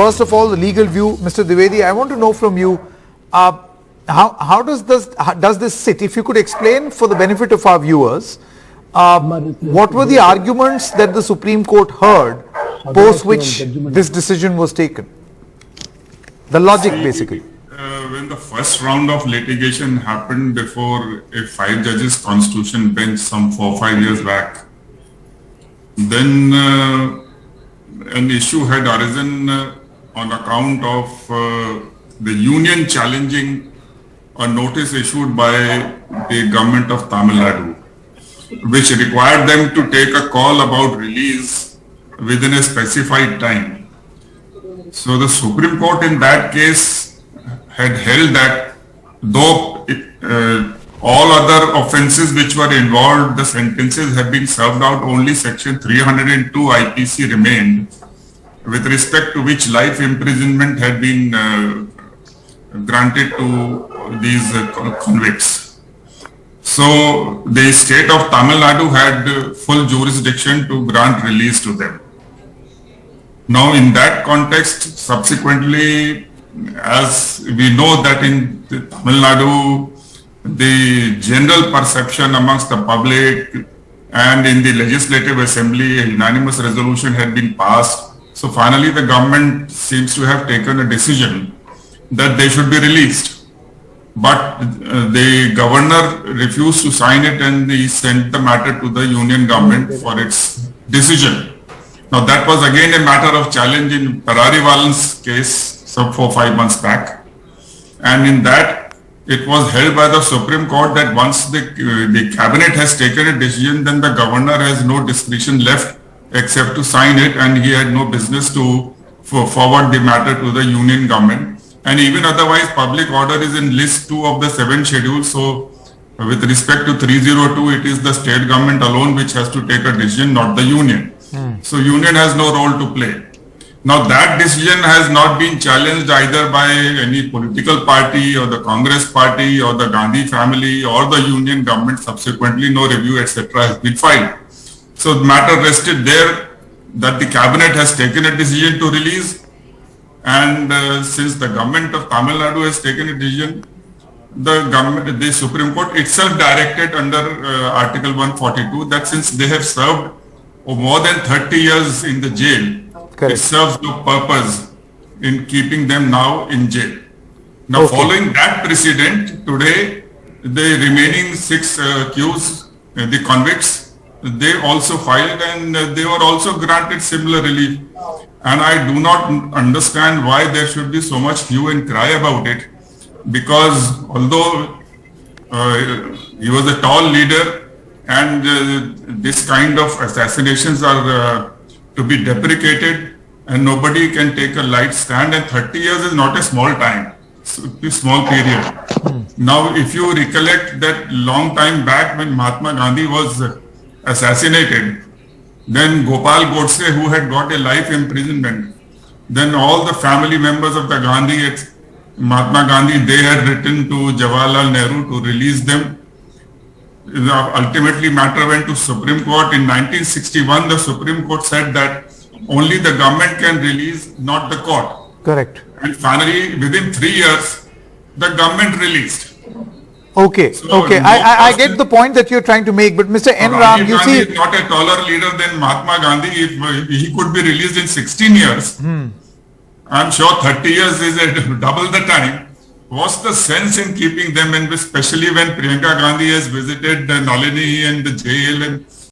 first of all, the legal view, Mr. Dwivedi, I want to know from you, how does this sit? If you could explain for the benefit of our viewers, what were the arguments that the Supreme Court heard post which this decision was taken? The logic, basically. When the first round of litigation happened before a 5 judges constitution bench some 4-5 years back, then an issue had arisen on account of the union challenging a notice issued by the government of Tamil Nadu, which required them to take a call about release within a specified time. So the Supreme Court in that case had held that though all other offences which were involved, the sentences have been served out, only section 302 IPC remained, with respect to which life imprisonment had been granted to these convicts. So the state of Tamil Nadu had full jurisdiction to grant release to them. Now in that context, subsequently, as we know that in Tamil Nadu, the general perception amongst the public and in the Legislative Assembly, a unanimous resolution had been passed. So finally the government seems to have taken a decision that they should be released. But the governor refused to sign it and he sent the matter to the union government for its decision. Now that was again a matter of challenge in Pararivalan's case some 4-5 months back. And in that it was held by the Supreme Court that once the cabinet has taken a decision, then the governor has no discretion left except to sign it, and he had no business to forward the matter to the union government. And even otherwise, public order is in list 2 of the 7 schedules. So with respect to 302, it is the state government alone which has to take a decision, not the union. So union has no role to play. Now that decision has not been challenged either by any political party or the Congress party or the Gandhi family or the union government. Subsequently, no review, etc. has been filed. So the matter rested there that the cabinet has taken a decision to release, and since the government of Tamil Nadu has taken a decision, the Supreme Court itself directed under Article 142 that since they have served more than 30 years in the jail, it serves no purpose in keeping them now in jail. Now following that precedent, today the remaining 6 accused, the convicts, they also filed and they were also granted similar relief. And I do not understand why there should be so much hue and cry about it, because although he was a tall leader and this kind of assassinations are to be deprecated and nobody can take a light stand, and 30 years is not a small time, it's a small period. Now if you recollect that long time back when Mahatma Gandhi was assassinated, then Gopal Godse, who had got a life imprisonment, then all the family members of the Mahatma Gandhi, they had written to Jawaharlal Nehru to release them. Ultimately matter went to Supreme Court. In 1961, the Supreme Court said that only the government can release, not the court. Correct. And finally, within 3 years, the government released. Okay, so I get the point that you're trying to make, but Mr. N. Ram, you see, is not a taller leader than Mahatma Gandhi. If he could be released in 16 years, I'm sure 30 years is double the time. What's the sense in keeping them, and especially when Priyanka Gandhi has visited Nalini and the jail and